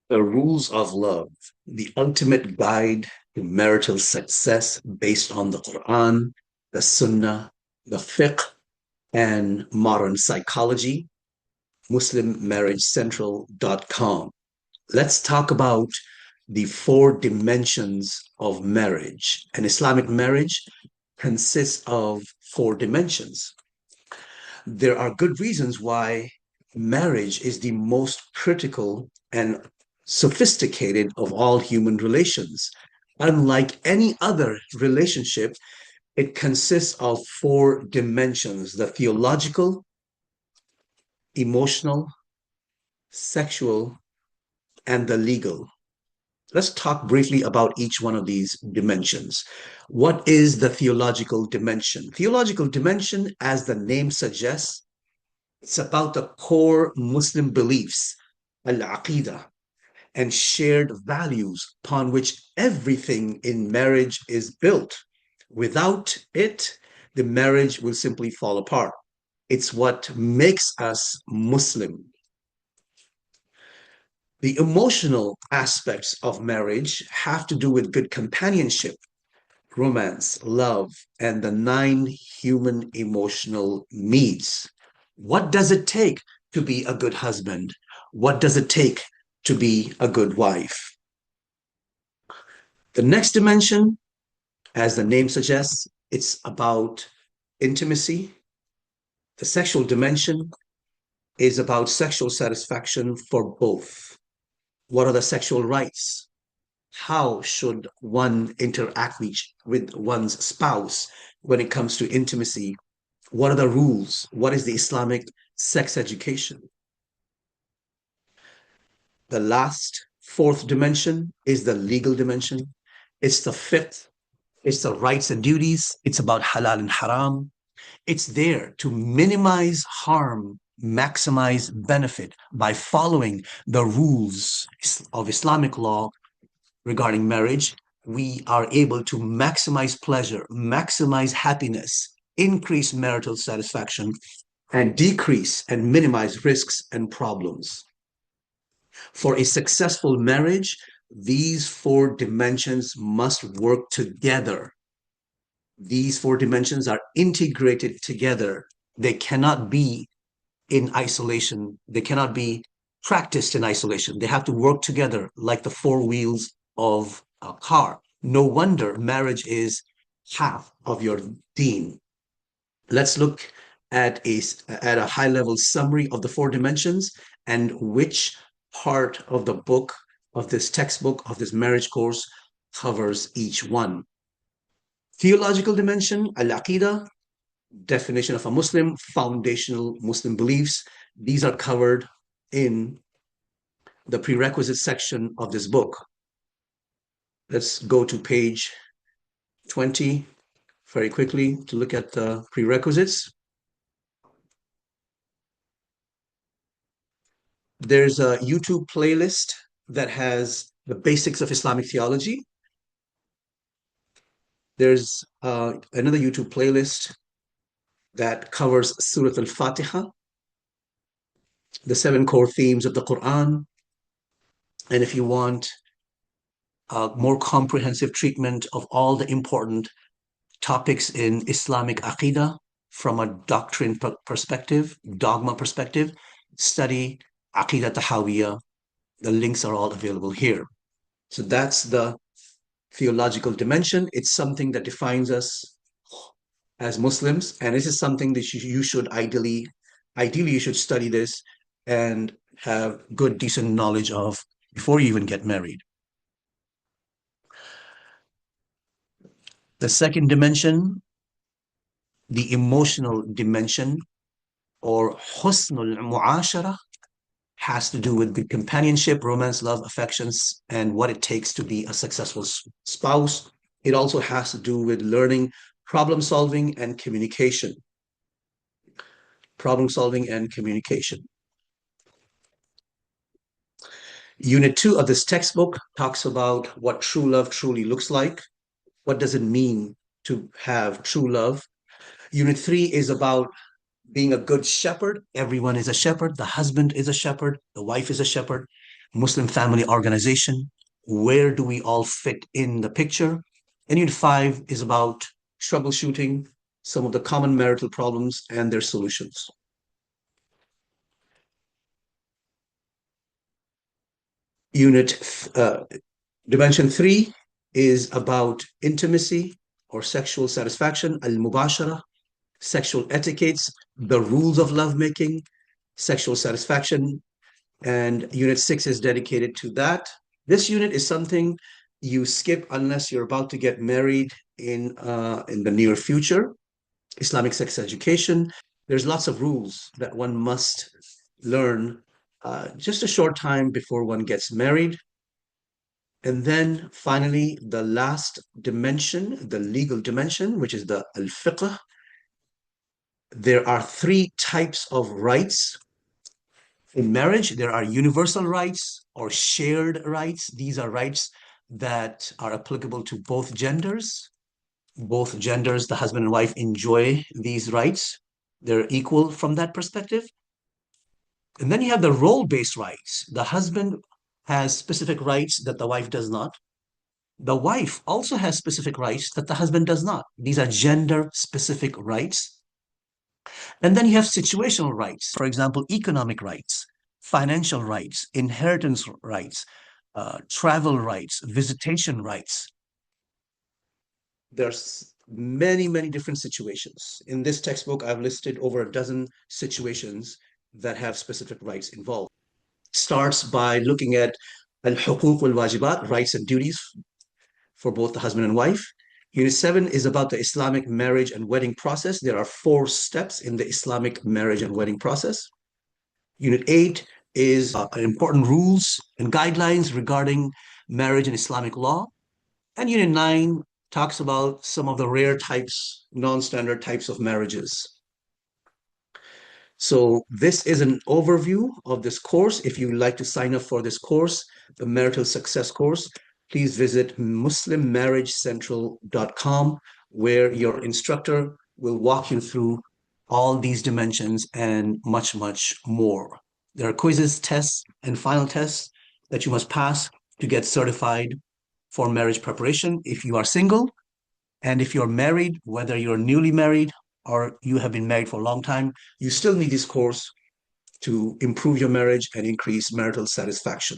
The rules of love, the ultimate guide to marital success based on the Quran, the Sunnah, the fiqh, and modern psychology, muslimmarriagecentral.com. Let's talk about the four dimensions of marriage. An Islamic marriage consists of four dimensions. There are good reasons why marriage is the most critical and sophisticated of all human relations. Unlike any other relationship, it consists of four dimensions: the theological, emotional, sexual, and the legal. Let's talk briefly about each one of these dimensions. What is the theological dimension? Theological dimension, as the name suggests, it's about the core Muslim beliefs, al-aqidah, and shared values upon which everything in marriage is built. Without it, the marriage will simply fall apart. It's what makes us Muslim. The emotional aspects of marriage have to do with good companionship, romance, love, and the nine human emotional needs. What does it take to be a good husband? What does it take to be a good wife? The next dimension, as the name suggests, it's about intimacy. The sexual dimension is about sexual satisfaction for both. What are the sexual rights? How should one interact with one's spouse when it comes to intimacy? What are the rules? What is the Islamic sex education? The last, fourth dimension is the legal dimension. It's the fifth. It's the rights and duties. It's about halal and haram. It's there to minimize harm, maximize benefit by following the rules of Islamic law regarding marriage. We are able to maximize pleasure, maximize happiness, increase marital satisfaction, and decrease and minimize risks and problems. For a successful marriage, these four dimensions must work together. These four dimensions are integrated together. They cannot be in isolation. They cannot be practiced in isolation. They have to work together like the four wheels of a car. No wonder marriage is half of your deen. Let's look at a high level summary of the four dimensions and which part of the book, of this textbook, of this marriage course covers each one. Theological dimension, al-aqidah, definition of a Muslim, foundational Muslim beliefs. These are covered in the prerequisite section of this book. Let's go to page 20 very quickly to look at the prerequisites. There's a YouTube playlist that has the basics of Islamic theology. There's another YouTube playlist that covers Surah Al-Fatiha, the seven core themes of the Quran. And if you want a more comprehensive treatment of all the important topics in Islamic Aqidah from a doctrine perspective, dogma perspective, study Aqidah Tahawiyah. The links are all available here. So that's the theological dimension. It's something that defines us as Muslims, and this is something that you should ideally you should study this and have good, decent knowledge of before you even get married. The second dimension, the emotional dimension, or husnul mu'ashara, has to do with good companionship, romance, love, affections, and what it takes to be a successful spouse. It also has to do with learning problem solving and communication. Problem solving and communication. Unit 2 of this textbook talks about what true love truly looks like. What does it mean to have true love? Unit 3 is about being a good shepherd. Everyone is a shepherd. The husband is a shepherd. The wife is a shepherd. Muslim family organization. Where do we all fit in the picture? And unit 5 is about troubleshooting some of the common marital problems and their solutions. Unit Dimension 3 is about intimacy or sexual satisfaction, al-mubashara, sexual etiquettes, the rules of lovemaking, sexual satisfaction, and Unit 6 is dedicated to that. This unit is something you skip unless you're about to get married in the near future. Islamic sex education. There's lots of rules that one must learn just a short time before one gets married. And then finally, the last dimension, the legal dimension, which is the al-fiqh. There are 3 types of rights in marriage. There are universal rights or shared rights. These are rights that are applicable to both genders. Both genders, the husband and wife, enjoy these rights. They're equal from that perspective. And then you have the role-based rights. The husband has specific rights that the wife does not. The wife also has specific rights that the husband does not. These are gender-specific rights. And then you have situational rights, for example, economic rights, financial rights, inheritance rights, travel rights, visitation rights. There's many, many different situations. In this textbook, I've listed over a dozen situations that have specific rights involved. Starts by looking at al-huquq wal-wajibat, rights and duties for both the husband and wife. Unit 7 is about the Islamic marriage and wedding process. There are 4 steps in the Islamic marriage and wedding process. Unit 8 is important rules and guidelines regarding marriage and Islamic law. And Unit 9 talks about some of the rare types, non-standard types of marriages. So this is an overview of this course. If you would like to sign up for this course, the Marital Success course, please visit muslimmarriagecentral.com, where your instructor will walk you through all these dimensions and much, much more. There are quizzes, tests, and final tests that you must pass to get certified for marriage preparation if you are single. And if you're married, whether you're newly married or you have been married for a long time, you still need this course to improve your marriage and increase marital satisfaction.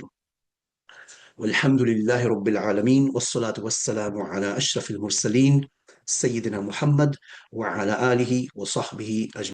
والحمد لله رب العالمين والصلاة والسلام على أشرف المرسلين سيدنا محمد وعلى آله وصحبه أجمعين.